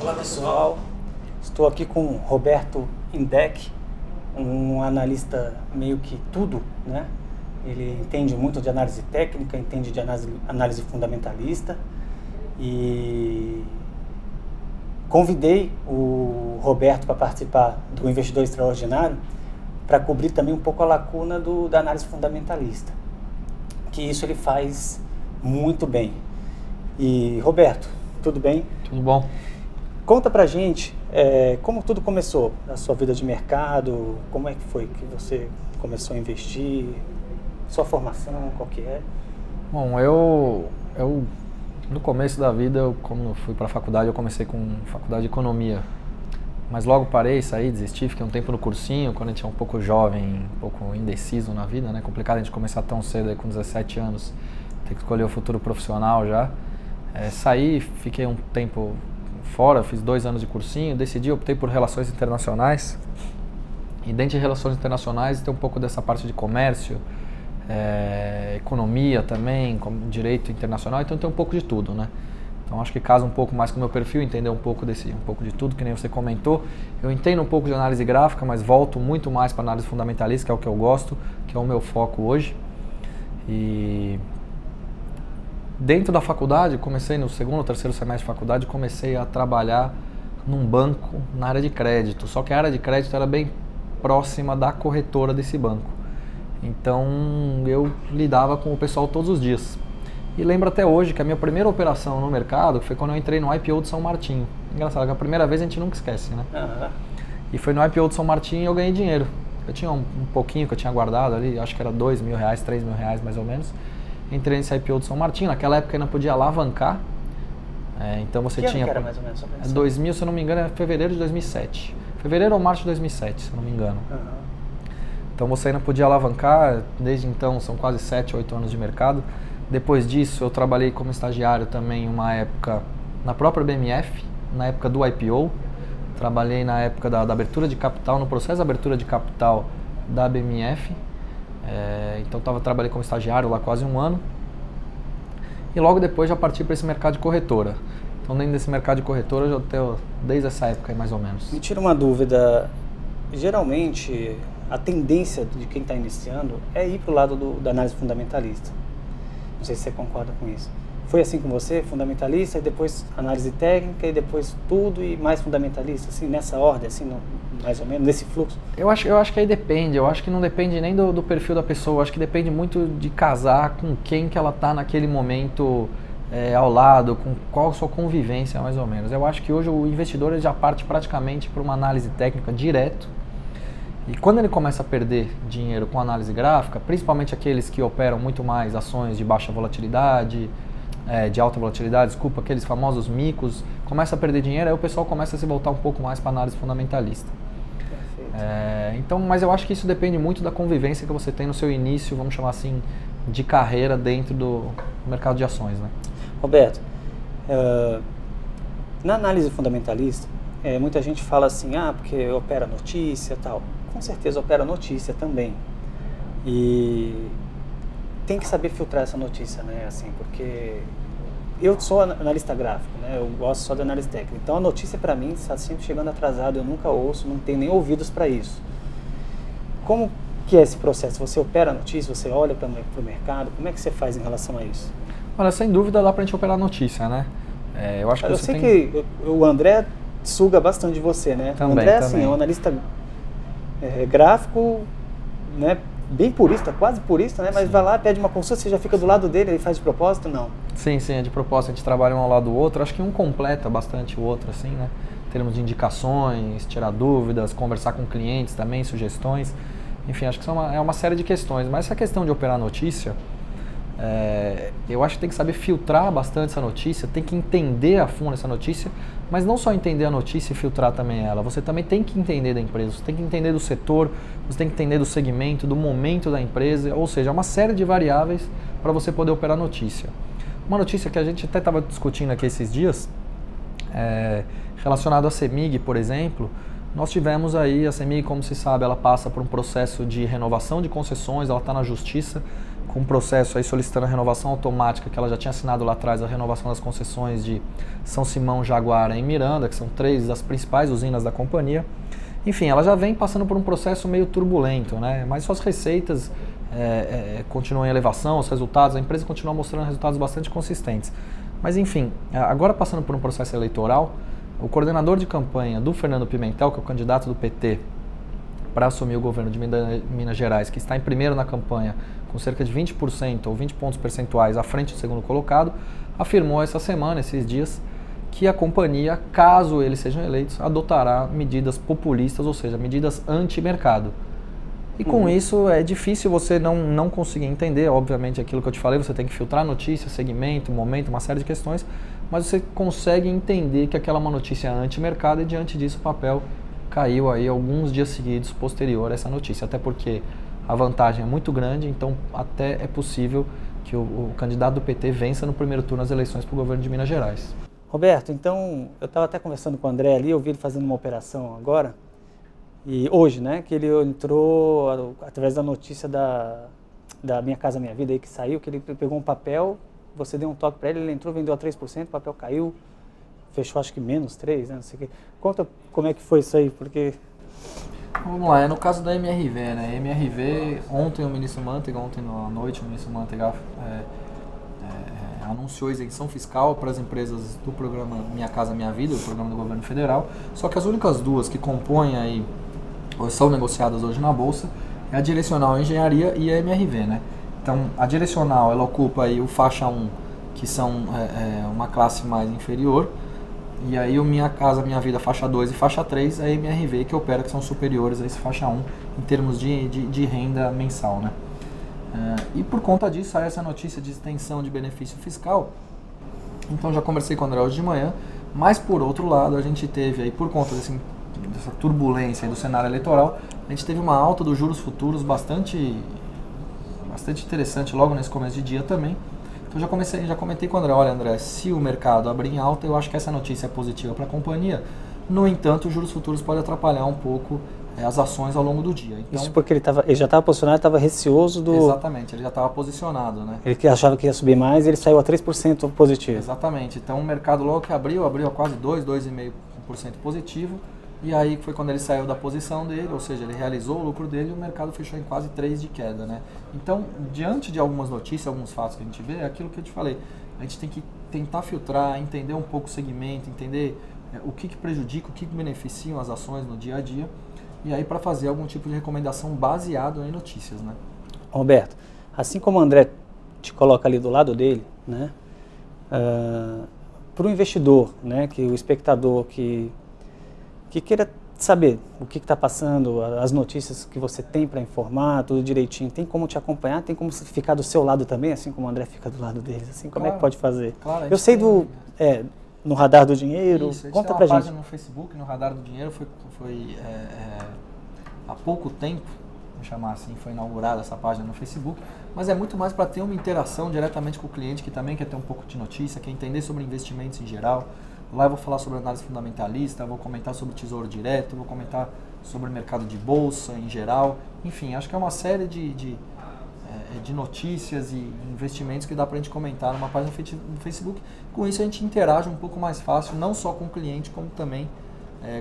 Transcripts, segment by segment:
Olá pessoal, estou aqui com o Roberto Indec, um analista meio que tudo, né? Ele entende muito de análise técnica, entende de análise fundamentalista e convidei o Roberto para participar do Investidor Extraordinário para cobrir também um pouco a lacuna da análise fundamentalista, que isso ele faz muito bem. E Roberto, tudo bem? Tudo bom. Conta pra gente como tudo começou, a sua vida de mercado, como é que foi que você começou a investir, sua formação, qual que é? Bom, eu no começo da vida, quando eu fui para a faculdade, eu comecei com faculdade de economia, mas logo parei, saí, desisti, fiquei um tempo no cursinho, quando a gente é um pouco jovem, um pouco indeciso na vida, né? Complicado a gente começar tão cedo, aí, com 17 anos, ter que escolher o futuro profissional já. Saí, fiquei um tempo fora, fiz 2 anos de cursinho, decidi, optei por relações internacionais. E dentro de relações internacionais tem um pouco dessa parte de comércio, economia também, direito internacional, então tem um pouco de tudo, né? Então acho que casa um pouco mais com o meu perfil, entender um pouco de tudo, que nem você comentou. Eu entendo um pouco de análise gráfica, mas volto muito mais para análise fundamentalista, que é o que eu gosto, que é o meu foco hoje. E dentro da faculdade, comecei no segundo ou terceiro semestre de faculdade, comecei a trabalhar num banco na área de crédito. Só que a área de crédito era bem próxima da corretora desse banco. Então eu lidava com o pessoal todos os dias. E lembro até hoje que a minha primeira operação no mercado foi quando eu entrei no IPO de São Martinho. Engraçado que a primeira vez a gente nunca esquece, né? Uhum. E foi no IPO de São Martinho e eu ganhei dinheiro. Eu tinha um pouquinho que eu tinha guardado ali, acho que era R$2.000, R$3.000 mais ou menos. Entrei nesse IPO de São Martinho, naquela época ainda podia alavancar, então você tinha... Que era mais ou menos? 2000, se eu não me engano, é fevereiro de 2007. Fevereiro ou março de 2007, se eu não me engano. Uhum. Então você ainda podia alavancar, desde então são quase 7, 8 anos de mercado. Depois disso eu trabalhei como estagiário também uma época na própria BMF, na época do IPO. Trabalhei na época da abertura de capital, no processo de abertura de capital da BMF. Então trabalhei como estagiário lá quase 1 ano e logo depois já parti para esse mercado de corretora. Então dentro desse mercado de corretora eu já tenho desde essa época aí, mais ou menos. Me tira uma dúvida, geralmente a tendência de quem está iniciando é ir para o lado da análise fundamentalista. Não sei se você concorda com isso. Foi assim com você, fundamentalista, e depois análise técnica, e depois tudo e mais fundamentalista, assim, nessa ordem, assim, mais ou menos, nesse fluxo? Eu acho que aí depende, eu acho que não depende nem do perfil da pessoa, eu acho que depende muito de casar com quem que ela está naquele momento ao lado, com qual a sua convivência, mais ou menos. Eu acho que hoje o investidor ele já parte praticamente para uma análise técnica direto, e quando ele começa a perder dinheiro com análise gráfica, principalmente aqueles que operam muito mais ações de baixa volatilidade, de alta volatilidade, desculpa, aqueles famosos micos, começa a perder dinheiro, aí o pessoal começa a se voltar um pouco mais para análise fundamentalista. Então, mas eu acho que isso depende muito da convivência que você tem no seu início, vamos chamar assim, de carreira dentro do mercado de ações, né? Roberto, na análise fundamentalista, muita gente fala assim, porque opera notícia e tal. Com certeza opera notícia também. E tem que saber filtrar essa notícia, né? Assim, porque eu sou analista gráfico, né? Eu gosto só de análise técnica. Então a notícia para mim está sempre chegando atrasada, eu nunca ouço, não tenho nem ouvidos para isso. Como que é esse processo? Você opera a notícia, você olha para o mercado, como é que você faz em relação a isso? Olha, sem dúvida dá para a gente operar a notícia, né? Eu sei que o André suga bastante de você, né? Também, o André assim, é um analista gráfico, né? Bem purista, quase purista, né? Mas Sim. Vai lá, pede uma consulta, você já fica do lado dele, ele faz de propósito? Não. Sim, é de propósito, a gente trabalha um ao lado do outro, acho que um completa bastante o outro, assim, né? Em termos de indicações, tirar dúvidas, conversar com clientes também, sugestões, enfim, acho que é uma série de questões, mas essa questão de operar notícia, Eu acho que tem que saber filtrar bastante essa notícia, tem que entender a fundo essa notícia, mas não só entender a notícia e filtrar também ela, você também tem que entender da empresa, você tem que entender do setor, você tem que entender do segmento, do momento da empresa, ou seja, uma série de variáveis para você poder operar a notícia. Uma notícia que a gente até estava discutindo aqui esses dias, relacionado à CEMIG, por exemplo, nós tivemos aí, a CEMIG, como se sabe, ela passa por um processo de renovação de concessões, ela está na justiça, com um processo aí solicitando a renovação automática, que ela já tinha assinado lá atrás, a renovação das concessões de São Simão, Jaguara e Miranda, que são 3 das principais usinas da companhia. Enfim, ela já vem passando por um processo meio turbulento, né? Mas suas receitas continuam em elevação, os resultados, a empresa continua mostrando resultados bastante consistentes. Mas enfim, agora passando por um processo eleitoral, o coordenador de campanha do Fernando Pimentel, que é o candidato do PT para assumir o governo de Minas Gerais, que está em primeiro na campanha, com cerca de 20% ou 20 pontos percentuais à frente do segundo colocado, afirmou essa semana, esses dias, que a companhia, caso eles sejam eleitos, adotará medidas populistas, ou seja, medidas anti-mercado. E com isso é difícil você não conseguir entender, obviamente, aquilo que eu te falei, você tem que filtrar notícia, segmento, momento, uma série de questões, mas você consegue entender que aquela é uma notícia anti-mercado e diante disso o papel caiu aí alguns dias seguidos posterior a essa notícia, até porque a vantagem é muito grande, então até é possível que o candidato do PT vença no primeiro turno as eleições para o governo de Minas Gerais. Roberto, então eu estava até conversando com o André ali, eu vi ele fazendo uma operação agora, e hoje, né, que ele entrou através da notícia da Minha Casa Minha Vida aí que saiu, que ele pegou um papel, você deu um toque para ele entrou, vendeu a 3%, o papel caiu, fechou acho que menos 3%, né, não sei o que. Conta como é que foi isso aí, porque... Vamos lá, é no caso da MRV, né? MRV, ontem o ministro Manteiga, ontem à noite o ministro Manteiga anunciou isenção fiscal para as empresas do programa Minha Casa Minha Vida, o programa do governo federal, só que as únicas duas que compõem aí, ou são negociadas hoje na Bolsa, é a Direcional Engenharia e a MRV, né? Então, a Direcional, ela ocupa aí o faixa 1, que são uma classe mais inferior, e aí o Minha Casa Minha Vida faixa 2 e faixa 3, a MRV que opera, que são superiores a esse faixa 1 em termos de renda mensal, né? E por conta disso, há essa notícia de extensão de benefício fiscal. Então já conversei com o André hoje de manhã, mas por outro lado a gente teve aí, por conta dessa turbulência do cenário eleitoral, a gente teve uma alta dos juros futuros bastante interessante logo nesse começo de dia também. Então já comentei com o André, olha André, se o mercado abrir em alta, eu acho que essa notícia é positiva para a companhia. No entanto, os juros futuros podem atrapalhar um pouco as ações ao longo do dia. Então, isso porque ele já estava posicionado, estava receoso do... Exatamente, ele já estava posicionado, né? Ele que achava que ia subir mais, ele saiu a 3% positivo. Exatamente, então o mercado logo que abriu a quase 2,5% positivo. E aí foi quando ele saiu da posição dele, ou seja, ele realizou o lucro dele e o mercado fechou em quase 3% de queda, né? Então, diante de algumas notícias, alguns fatos que a gente vê, é aquilo que eu te falei. A gente tem que tentar filtrar, entender um pouco o segmento, entender o que prejudica, o que beneficiam as ações no dia a dia. E aí para fazer algum tipo de recomendação baseado em notícias, né? Roberto, assim como o André te coloca ali do lado dele, né? Para o investidor, né? Que o espectador que queira saber o que está passando, as notícias que você tem para informar, tudo direitinho, tem como te acompanhar, tem como ficar do seu lado também, assim como o André fica do lado deles, assim, como é que pode fazer? Claro, eu sei no Radar do Dinheiro, isso, conta pra gente. Página no Facebook, no Radar do Dinheiro, foi há pouco tempo, vou chamar assim, foi inaugurada essa página no Facebook, mas é muito mais para ter uma interação diretamente com o cliente que também quer ter um pouco de notícia, quer entender sobre investimentos em geral. Lá eu vou falar sobre análise fundamentalista, vou comentar sobre tesouro direto, vou comentar sobre o mercado de bolsa em geral. Enfim, acho que é uma série de notícias e investimentos que dá para a gente comentar numa página no Facebook. Com isso a gente interage um pouco mais fácil, não só com o cliente, como também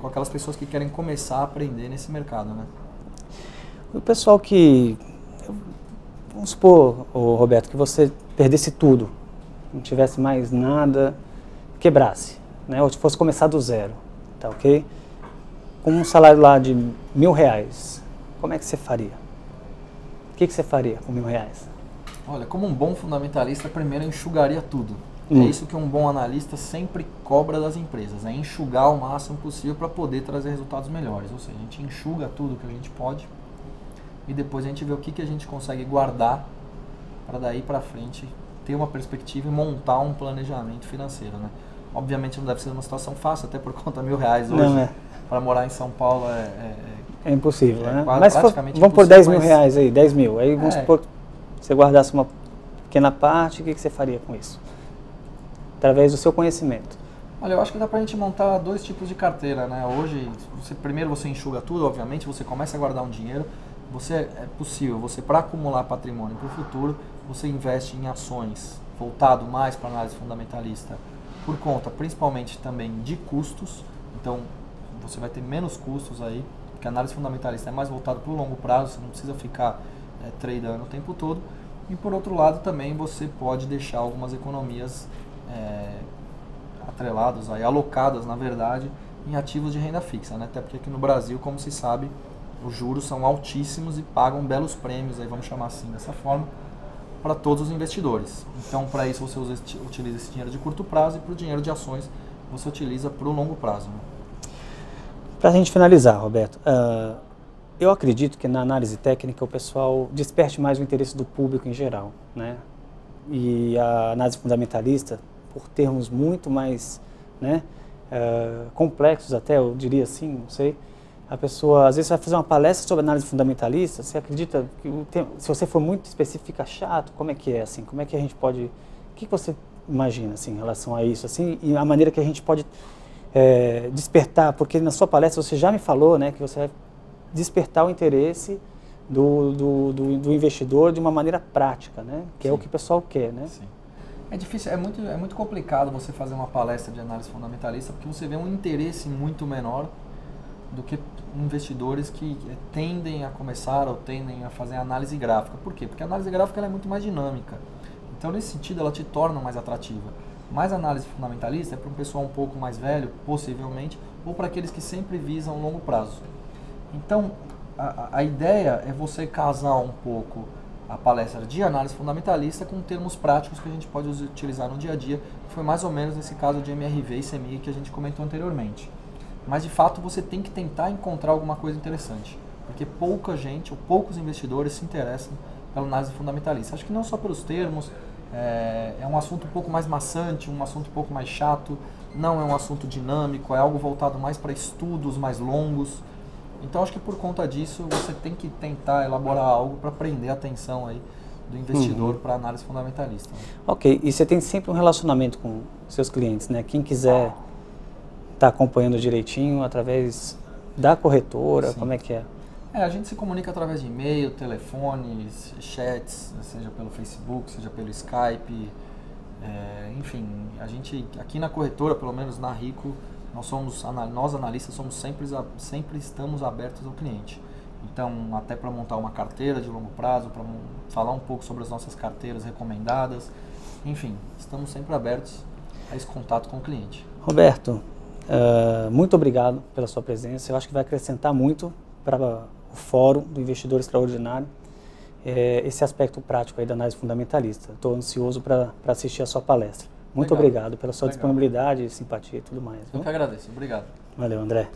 com aquelas pessoas que querem começar a aprender nesse mercado, né? O pessoal que... Vamos supor, Roberto, que você perdesse tudo, não tivesse mais nada, quebrasse, né? Ou fosse começar do zero, tá ok? Com um salário lá de R$1.000, como é que você faria? O que você faria com R$1.000? Olha, como um bom fundamentalista, primeiro eu enxugaria tudo. É isso que um bom analista sempre cobra das empresas, é enxugar o máximo possível para poder trazer resultados melhores. Ou seja, a gente enxuga tudo que a gente pode e depois a gente vê o que a gente consegue guardar para daí para frente ter uma perspectiva e montar um planejamento financeiro, né? Obviamente não deve ser uma situação fácil, até por conta de R$1.000 hoje, para morar em São Paulo é impossível, né? Quase, mas vamos por R$10.000 aí, 10 mil. Aí vamos supor que você guardasse uma pequena parte, o que você faria com isso? Através do seu conhecimento. Olha, eu acho que dá pra gente montar 2 tipos de carteira, né? Hoje, primeiro você enxuga tudo, obviamente, você começa a guardar um dinheiro, é possível, para acumular patrimônio para o futuro, você investe em ações, voltado mais para análise fundamentalista, por conta principalmente também de custos, então você vai ter menos custos aí, porque a análise fundamentalista é mais voltada para o longo prazo, você não precisa ficar tradando o tempo todo, e por outro lado também você pode deixar algumas economias atreladas, aí, alocadas na verdade, em ativos de renda fixa, né? Até porque aqui no Brasil, como se sabe, os juros são altíssimos e pagam belos prêmios, aí vamos chamar assim dessa forma, para todos os investidores. Então, para isso você utiliza esse dinheiro de curto prazo e para o dinheiro de ações você utiliza para o longo prazo. Né? Para a gente finalizar, Roberto, eu acredito que na análise técnica o pessoal desperte mais o interesse do público em geral, né? E a análise fundamentalista, por termos muito mais, né, complexos até, eu diria assim, não sei, a pessoa às vezes vai fazer uma palestra sobre análise fundamentalista, você acredita que se você for muito específico fica chato? Como é que é assim? Como é que a gente pode, o que você imagina assim em relação a isso assim, e a maneira que a gente pode despertar, porque na sua palestra você já me falou, né, que você vai despertar o interesse do investidor de uma maneira prática, né, que Sim. É o que o pessoal quer, né? Sim. É difícil, é muito complicado você fazer uma palestra de análise fundamentalista, porque você vê um interesse muito menor do que investidores que tendem a começar ou tendem a fazer análise gráfica. Por quê? Porque a análise gráfica ela é muito mais dinâmica. Então, nesse sentido, ela te torna mais atrativa. Mas a análise fundamentalista é para um pessoal um pouco mais velho, possivelmente, ou para aqueles que sempre visam longo prazo. Então, a ideia é você casar um pouco a palestra de análise fundamentalista com termos práticos que a gente pode utilizar no dia a dia, que foi mais ou menos nesse caso de MRV e CMI que a gente comentou anteriormente. Mas, de fato, você tem que tentar encontrar alguma coisa interessante, porque pouca gente ou poucos investidores se interessam pela análise fundamentalista. Acho que não só pelos termos, é um assunto um pouco mais maçante, um assunto um pouco mais chato, não é um assunto dinâmico, é algo voltado mais para estudos mais longos. Então, acho que por conta disso, você tem que tentar elaborar algo para prender a atenção aí do investidor para a análise fundamentalista. Né? Ok, e você tem sempre um relacionamento com seus clientes, né? Quem quiser estar acompanhando direitinho através da corretora, Sim. Como é que é? A gente se comunica através de e-mail, telefones, chats, seja pelo Facebook, seja pelo Skype, enfim, a gente aqui na corretora, pelo menos na Rico, nós analistas sempre estamos abertos ao cliente. Então, até para montar uma carteira de longo prazo, para falar um pouco sobre as nossas carteiras recomendadas, enfim, estamos sempre abertos a esse contato com o cliente. Roberto, muito obrigado pela sua presença. Eu acho que vai acrescentar muito para o Fórum do Investidor Extraordinário esse aspecto prático aí da análise fundamentalista. Estou ansioso para assistir a sua palestra. Muito obrigado pela sua disponibilidade, simpatia e tudo mais. Eu que agradeço. Obrigado. Valeu, André.